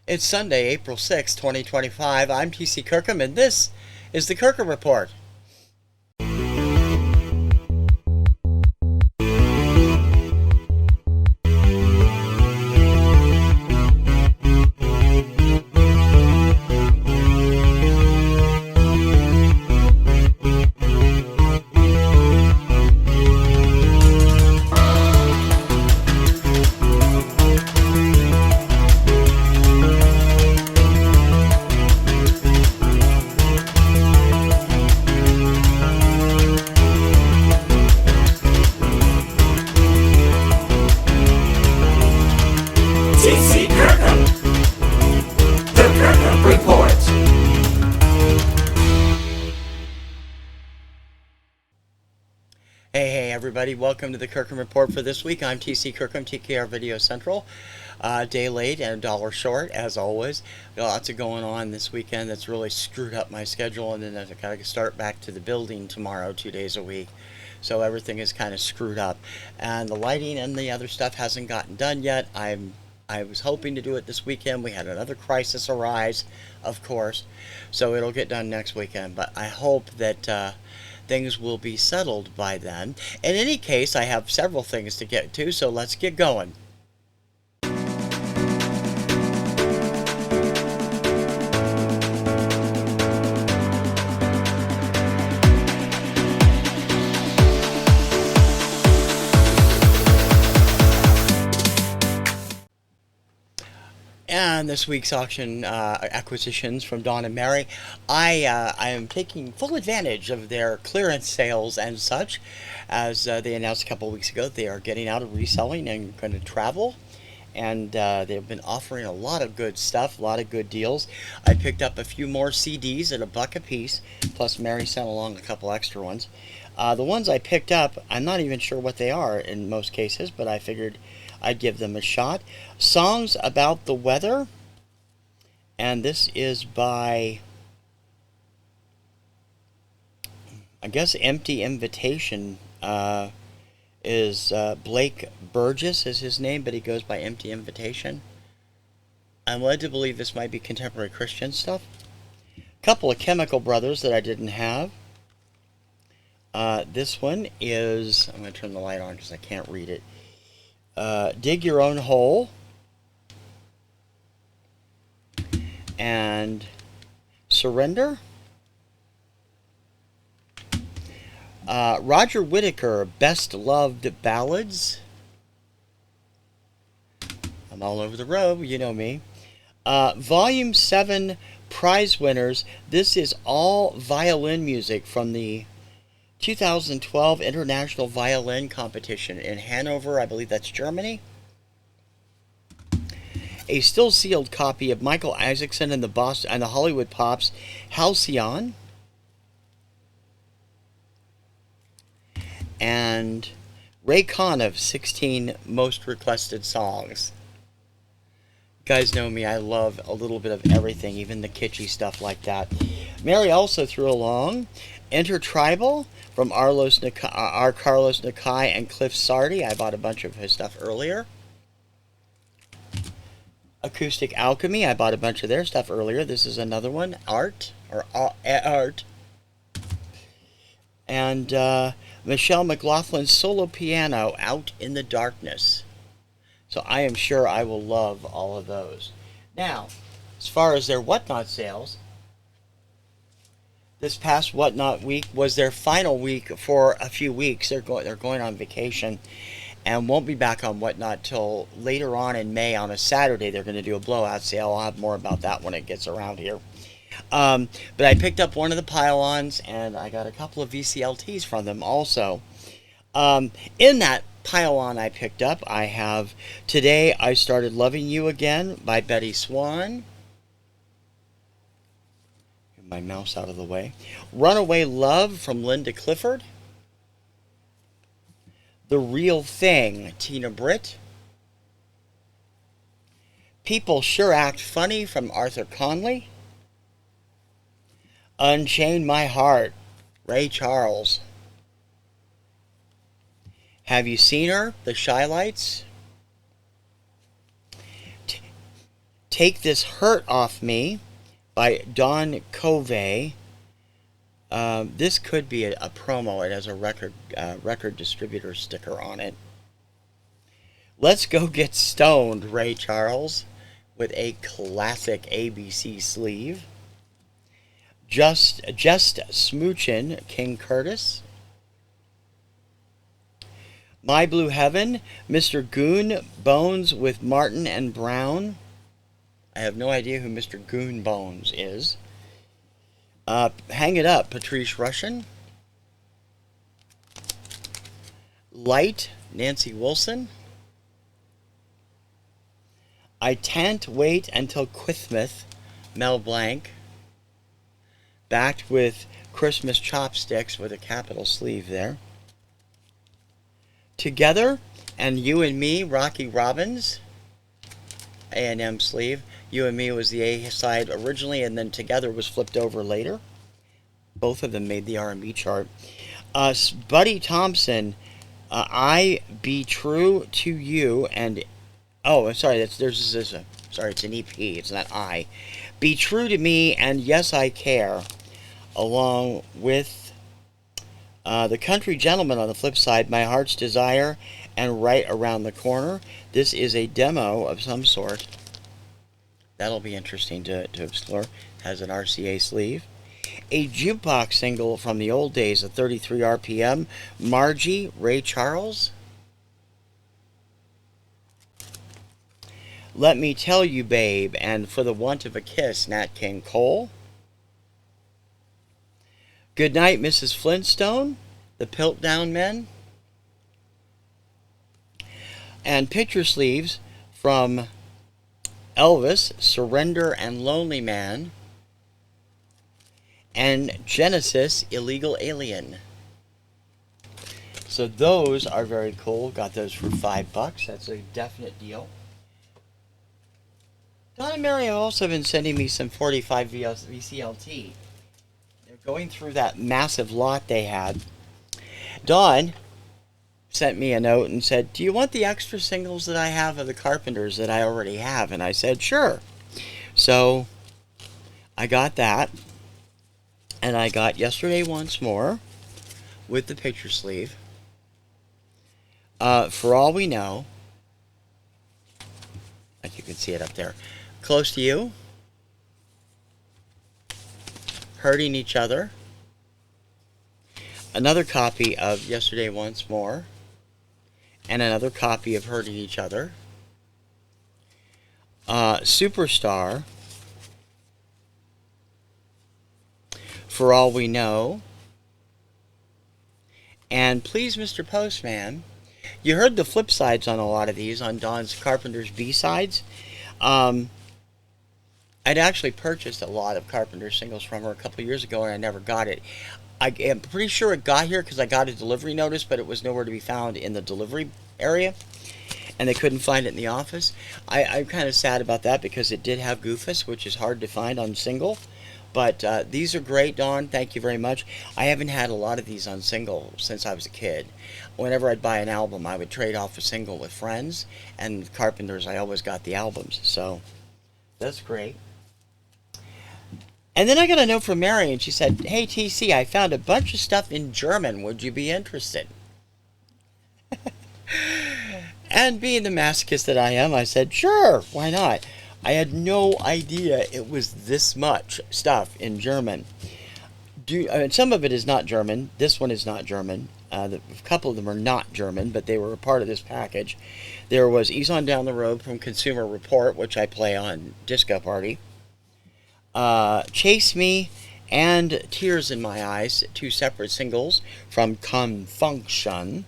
It's Sunday, April 6, 2025. I'm TC Kirkham, and this is the Kirkham Report. TC Kirkham, the Kirkham Report. Hey everybody, welcome to the Kirkham Report for this week. I'm TC Kirkham, TKR VideoCentral. Day late and a dollar short, as always. Got lots of going on this weekend that's really screwed up my schedule, and then I've got to start back to the building tomorrow, 2 days a week. So everything is kind of screwed up. And the lighting and the other stuff hasn't gotten done yet. I was hoping to do it this weekend. We had another crisis arise, of course, so it'll get done next weekend. But I hope that things will be settled by then. In any case, I have several things to get to, so let's get going. And this week's auction acquisitions from Dawn and Mary, I am taking full advantage of their clearance sales and such. As they announced a couple of weeks ago, they are getting out of reselling and going to travel. And they've been offering a lot of good stuff, a lot of good deals. I picked up a few more CDs at $1 a piece, plus Mary sent along a couple extra ones. The ones I picked up, I'm not even sure what they are in most cases, but I figured I'd give them a shot. Songs About the Weather, and this is by, I guess, Empty Invitation. Is Blake Burgess is his name, but he goes by Empty Invitation. I'm led to believe this might be contemporary Christian stuff. A couple of Chemical Brothers that I didn't have. This one is, I'm going to turn the light on because I can't read it. Dig Your Own Hole, and Surrender. Roger Whittaker, Best Loved Ballads. I'm all over the road, you know me. Volume 7 prize winners. This is all violin music from the 2012 International Violin Competition in Hanover, I believe that's Germany. A still sealed copy of Michael Isaacson and the Hollywood Pops Halcyon. And Ray Conniff, 16 Most Requested Songs. You guys know me, I love a little bit of everything, even the kitschy stuff like that. Mary also threw along Intertribal from R. Carlos Nakai and Cliff Sardi. I bought a bunch of his stuff earlier. Acoustic Alchemy, I bought a bunch of their stuff earlier. This is another one, Art. And Michelle McLaughlin's solo piano, Out in the Darkness. So I am sure I will love all of those. Now, as far as their Whatnot sales, this past Whatnot week was their final week for a few weeks. They're going on vacation and won't be back on Whatnot till later on in May on a Saturday. They're going to do a blowout sale. I'll have more about that when it gets around here. But I picked up one of the pylons, and I got a couple of VCLTs from them also. In that pylon I picked up, I have Today I Started Loving You Again by Betty Swan. Get my mouse out of the way. Runaway Love from Linda Clifford. The Real Thing, Tina Britt. People Sure Act Funny from Arthur Conley. Unchain My Heart, Ray Charles. Have You Seen Her, The Shy Lights. Take This Hurt Off Me by Don Covey. This could be a promo. It has a record distributor sticker on it. Let's Go Get Stoned, Ray Charles, with a classic ABC sleeve. Just Smoochin', King Curtis. My Blue Heaven, Mr. Goon Bones with Martin and Brown. I have no idea who Mr. Goon Bones is. Hang It Up, Patrice Rushen. Light, Nancy Wilson. I Can't Wait Until Christmas, Mel Blanc. Backed with Christmas chopsticks with a capital sleeve there. Together and You and Me, Rocky Robbins, A&M sleeve. You and Me was the A side originally, and then Together was flipped over later. Both of them made the R&B chart. Buddy Thompson, I Be True to You, and sorry, it's an EP. It's not I. Be True to Me and Yes I Care, along with The Country Gentleman on the flip side, My Heart's Desire, and Right Around the Corner. This is a demo of some sort. That'll be interesting to explore. Has an RCA sleeve. A jukebox single from the old days of 33 RPM, Margie, Ray Charles. Let Me Tell You Babe, and For the Want of a Kiss, Nat King Cole. Goodnight Mrs. Flintstone, The Piltdown Men. And picture sleeves from Elvis, Surrender and Lonely Man. And Genesis, Illegal Alien. So those are very cool. Got those for $5. That's a definite deal. Don and Mary have also been sending me some 45 VCLT. They're going through that massive lot they had. Don sent me a note and said, do you want the extra singles that I have of the Carpenters that I already have? And I said, sure. So I got that. And I got Yesterday Once More with the picture sleeve. For All We Know. Like you can see it up there. Close to You. Hurting Each Other. Another copy of Yesterday Once More. And another copy of Hurting Each Other. Superstar. For All We Know. And Please Mr. Postman. You heard the flip sides on a lot of these on Don's Carpenter's B-sides. I'd actually purchased a lot of Carpenter singles from her a couple years ago, and I never got it. I am pretty sure it got here because I got a delivery notice, but it was nowhere to be found in the delivery area, and they couldn't find it in the office. I'm kind of sad about that because it did have Goofus, which is hard to find on single. But these are great, Dawn. Thank you very much. I haven't had a lot of these on single since I was a kid. Whenever I'd buy an album, I would trade off a single with friends. And Carpenters, I always got the albums. So that's great. And then I got a note from Mary, and she said, hey, TC, I found a bunch of stuff in German. Would you be interested? And being the masochist that I am, I said, sure, why not? I had no idea it was this much stuff in German. Some of it is not German. This one is not German. A couple of them are not German, but they were a part of this package. There was Ease On Down the Road from Consumer Report, which I play on Disco Party. Chase Me and Tears in My Eyes, two separate singles from Confunction.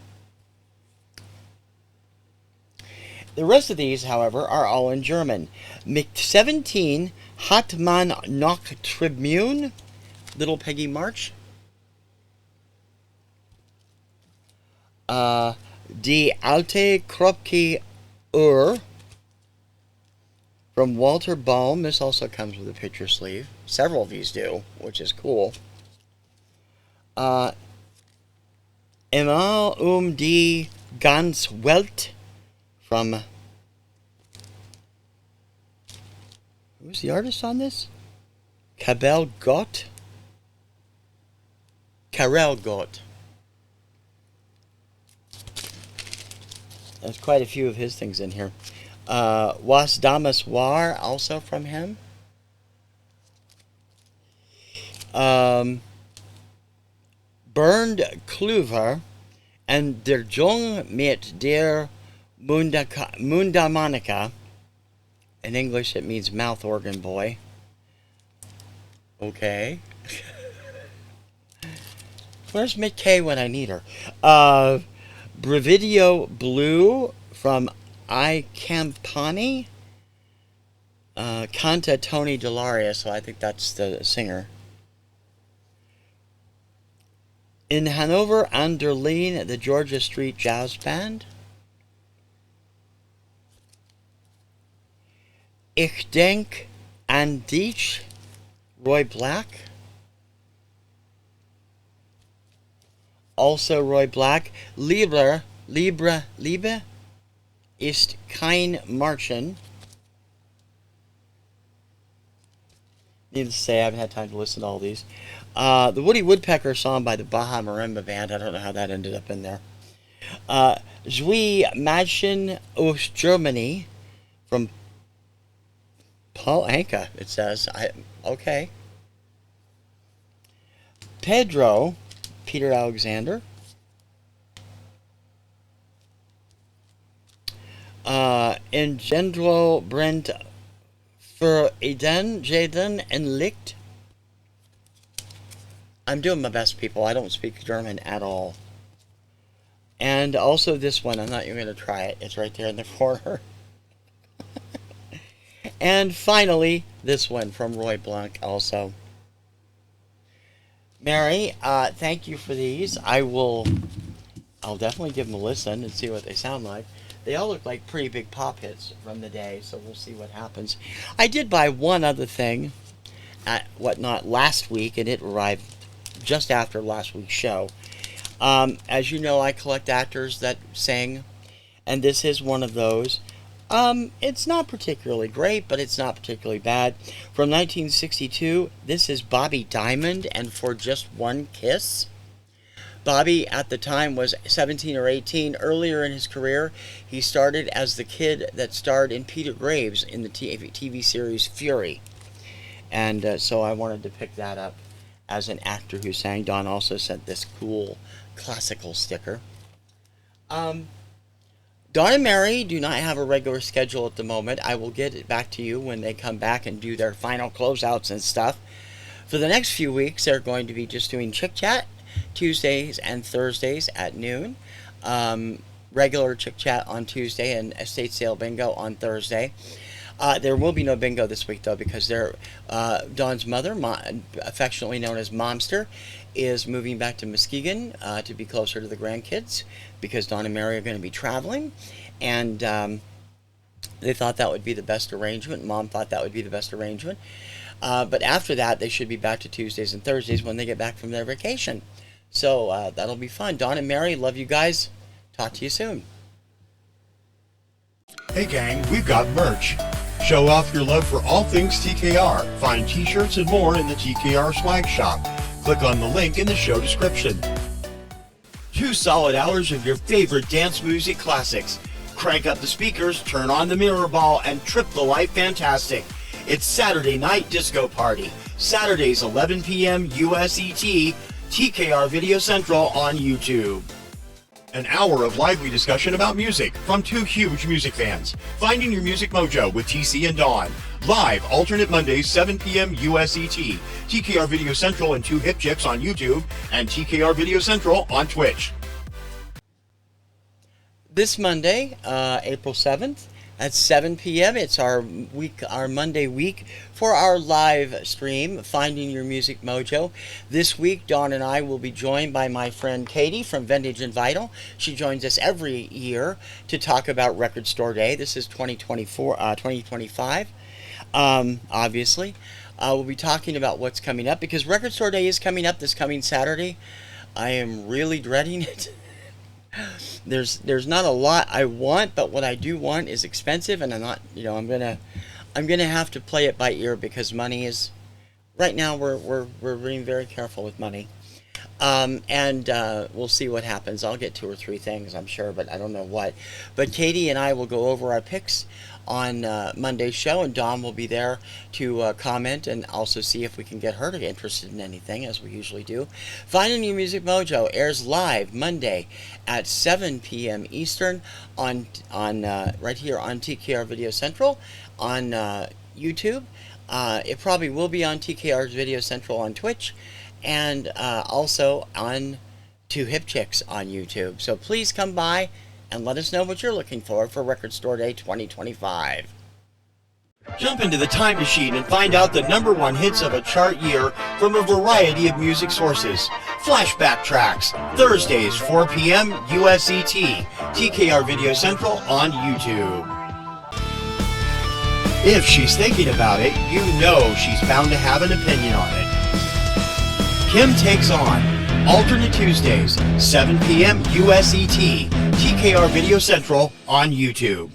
The rest of these, however, are all in German. Mit 17 hat man noch Tribune, Little Peggy March. Die alte Kropke Uhr from Walter Baum. This also comes with a picture sleeve. Several of these do, which is cool. Immer die ganz Welt from Who's the artist on this? Karel Gott. There's quite a few of his things in here. Was Damas War, also from him. Bernd Kluver and Der Jung mit der Mundharmonika. In English, it means mouth organ boy. Okay. Where's Mick when I need her? Brividio Blue from I Campani. Canta Tony Delaria, so I think that's the singer. In Hanover an der Leine, the Georgia Street Jazz Band. Ich denk an dich, Roy Black. Also Roy Black. Liebe ist kein Märchen. Needless to say, I haven't had time to listen to all these. The Woody Woodpecker song by the Baja Marimba Band. I don't know how that ended up in there. Zwei Mädchen aus Germany from Paul Anka, it says. Okay. Peter Alexander. Engendro Brent für Jaden and Licht. I'm doing my best, people. I don't speak German at all. And also this one. I'm not even going to try it. It's right there in the corner. And finally, this one from Roy Blanc also. Mary, thank you for these. I'll definitely give them a listen and see what they sound like. They all look like pretty big pop hits from the day, so we'll see what happens. I did buy one other thing at Whatnot last week, and it arrived just after last week's show. As you know, I collect actors that sing, and this is one of those. It's not particularly great, but it's not particularly bad. From 1962, this is Bobby Diamond and For Just One Kiss. Bobby, at the time, was 17 or 18. Earlier in his career, he started as the kid that starred in Peter Graves in the TV series Fury. And so I wanted to pick that up as an actor who sang. Don also sent this cool classical sticker. Don and Mary do not have a regular schedule at the moment. I will get it back to you when they come back and do their final closeouts and stuff. For the next few weeks, they're going to be just doing Chick Chat Tuesdays and Thursdays at noon. Regular Chick Chat on Tuesday and Estate Sale Bingo on Thursday. There will be no bingo this week, though, because Dawn's mother, affectionately known as Momster, is moving back to Muskegon to be closer to the grandkids, because Dawn and Mary are going to be traveling, and they thought that would be the best arrangement. Mom thought that would be the best arrangement. But after that, they should be back to Tuesdays and Thursdays when they get back from their vacation. So that'll be fun. Dawn and Mary, love you guys. Talk to you soon. Hey gang, we've got merch. Show off your love for all things TKR. Find t-shirts and more in the TKR swag shop. Click on the link in the show description. 2 solid hours of your favorite dance music classics. Crank up the speakers, turn on the mirror ball, and trip the life fantastic. It's Saturday Night Disco Party. Saturdays 11 p.m. US ET, TKR Video Central on YouTube. An hour of lively discussion about music from 2 huge music fans. Finding Your Music Mojo with TC and Dawn. Live alternate Mondays 7 p.m. US ET. TKR Video Central and 2 Hip Chips on YouTube and TKR Video Central on Twitch. This Monday, April 7th, at 7 p.m. It's our Monday week for our live stream, Finding Your Music Mojo. This week, Dawn and I will be joined by my friend Katie from Vintage and Vital. She joins us every year to talk about Record Store Day. This is 2025, obviously. We'll be talking about what's coming up, because Record Store Day is coming up this coming Saturday. I am really dreading it. There's not a lot I want, but what I do want is expensive, and I'm I'm gonna have to play it by ear because money is right now we're being very careful with money. And we'll see what happens. I'll get 2 or 3 things, I'm sure, but I don't know what. But Katie and I will go over our picks on Monday's show, and Dawn will be there to comment and also see if we can get her to get interested in anything, as we usually do. Finding Your Music Mojo airs live Monday at 7 p.m. Eastern on right here on TKR Video Central on YouTube. It probably will be on TKR's Video Central on Twitch, and also on Two Hip Chicks on YouTube. So please come by and let us know what you're looking for Record Store Day 2025. Jump into the time machine and find out the #1 hits of a chart year from a variety of music sources. Flashback tracks, Thursdays, 4 p.m. USET, TKR Video Central on YouTube. If she's thinking about it, you know she's bound to have an opinion on it. Kim Takes On, alternate Tuesdays, 7 p.m. USET, TKR Video Central on YouTube.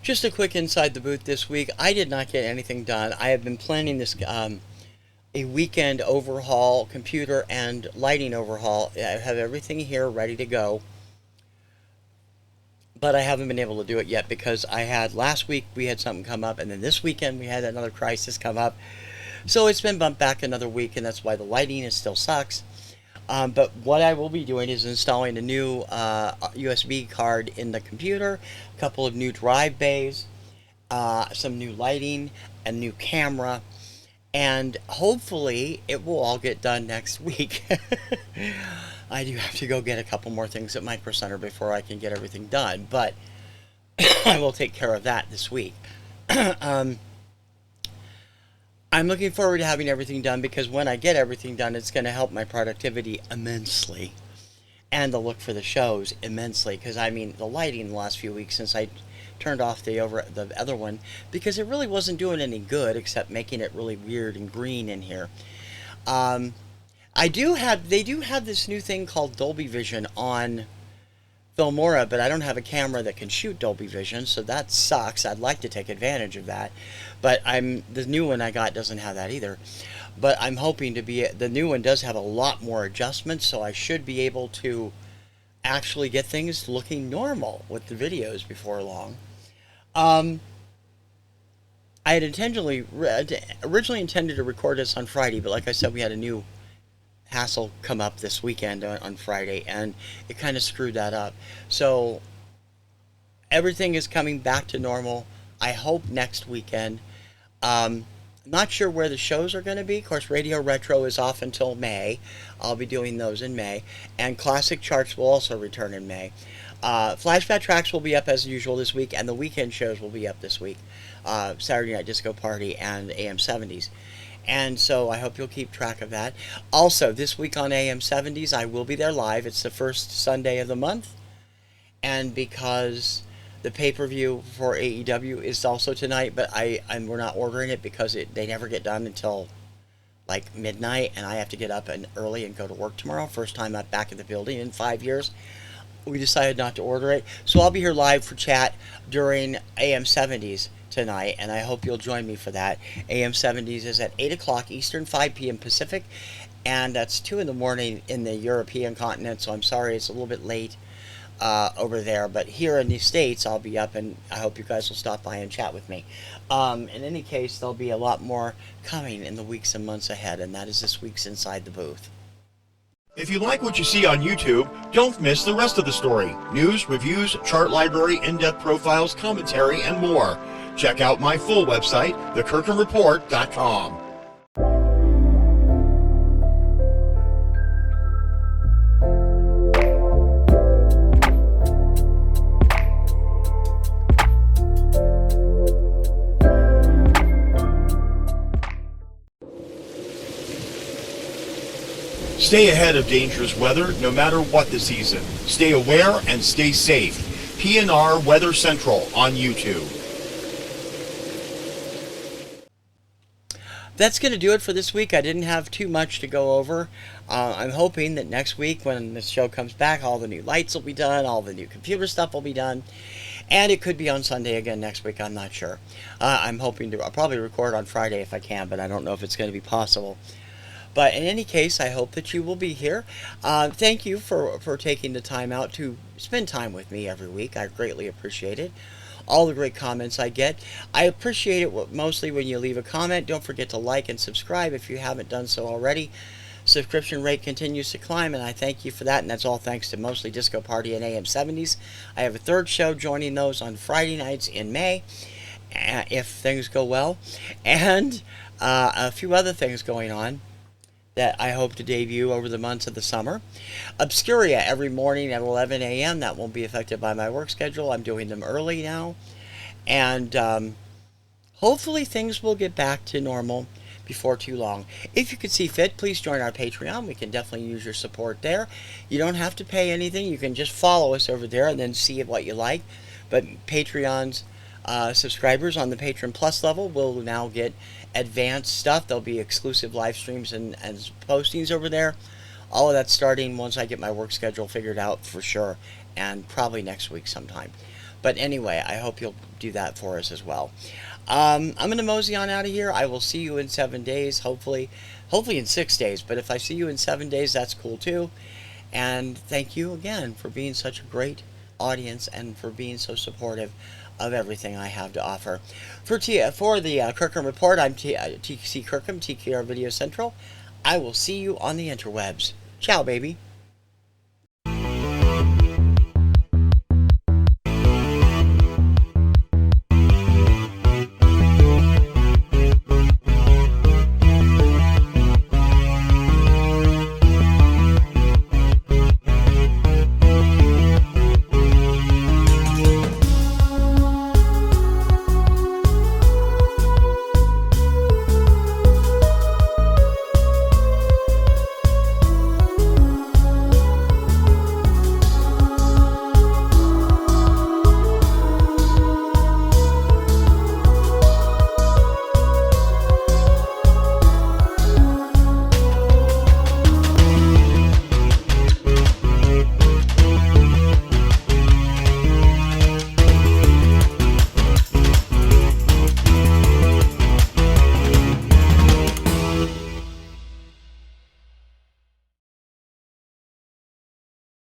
Just a quick inside the booth this week. I did not get anything done. I have been planning this a weekend overhaul, computer and lighting overhaul. I have everything here ready to go, but I haven't been able to do it yet because I had last week we had something come up, and then this weekend we had another crisis come up. So it's been bumped back another week, and that's why the lighting is still sucks. But what I will be doing is installing a new USB card in the computer, a couple of new drive bays, some new lighting, a new camera, and hopefully it will all get done next week. I do have to go get a couple more things at Micro Center before I can get everything done, but I will take care of that this week. I'm looking forward to having everything done because when I get everything done, it's going to help my productivity immensely and the look for the shows immensely. Because I mean, the lighting the last few weeks since I turned off the other one, because it really wasn't doing any good except making it really weird and green in here. They do have this new thing called Dolby Vision on Filmora, but I don't have a camera that can shoot Dolby Vision, so that sucks. I'd like to take advantage of that, but the new one I got doesn't have that either. But I'm hoping the new one does have a lot more adjustments, so I should be able to actually get things looking normal with the videos before long. I I had originally intended to record this on Friday, but like I said, we had a new hassle come up this weekend on Friday, and it kind of screwed that up. So everything is coming back to normal. I hope next weekend. Not sure where the shows are going to be. Of course, Radio Retro is off until May. I'll be doing those in May. And Classic Charts will also return in May. Flashback Tracks will be up as usual this week, and the weekend shows will be up this week. Saturday Night Disco Party and AM 70s. And so I hope you'll keep track of that. Also, this week on AM 70s, I will be there live. It's the first Sunday of the month. And because the pay-per-view for AEW is also tonight, but we're not ordering it because they never get done until like midnight, and I have to get up early and go to work tomorrow. First time I'm back in the building in 5 years. We decided not to order it. So I'll be here live for chat during AM 70s tonight, and I hope you'll join me for that. AM 70s is at 8 o'clock Eastern, 5 p.m. Pacific, and that's 2 in the morning in the European continent, so I'm sorry it's a little bit late over there, but here in the States I'll be up, and I hope you guys will stop by and chat with me. In any case, there'll be a lot more coming in the weeks and months ahead, and that is this week's Inside the Booth. If you like what you see on YouTube, don't miss the rest of the story. News, reviews, chart library, in-depth profiles, commentary, and more. Check out my full website, thekirkhamreport.com. Stay ahead of dangerous weather no matter what the season. Stay aware and stay safe. PNR WeatherCentral on YouTube. That's going to do it for this week. I didn't have too much to go over. I'm hoping that next week when the show comes back, all the new lights will be done, all the new computer stuff will be done, and it could be on Sunday again next week. I'm not sure. I'm hoping to. I'll probably record on Friday if I can, but I don't know if it's going to be possible. But in any case, I hope that you will be here. Thank you for taking the time out to spend time with me every week. I greatly appreciate it. All the great comments I get. I appreciate it mostly when you leave a comment. Don't forget to like and subscribe if you haven't done so already. Subscription rate continues to climb, and I thank you for that, and that's all thanks to mostly Disco Party and AM 70s. I have a third show joining those on Friday nights in May, if things go well, and a few other things going on that I hope to debut over the months of the summer. Obscuria every morning at 11 a.m. That won't be affected by my work schedule. I'm doing them early now. And hopefully things will get back to normal before too long. If you could see fit, please join our Patreon. We can definitely use your support there. You don't have to pay anything. You can just follow us over there and then see what you like. But Patreon's subscribers on the Patreon Plus level will now get advanced stuff. There'll be exclusive live streams and postings over there. All of that starting once I get my work schedule figured out for sure, and probably next week sometime. But anyway, I hope you'll do that for us as well. I'm going to mosey on out of here. I will see you in 7 days, hopefully in 6 days. But if I see you in 7 days, that's cool too. And thank you again for being such a great audience and for being so supportive of everything I have to offer. For the Kirkham Report, I'm TC Kirkham, TKR Video Central. I will see you on the interwebs. Ciao, baby.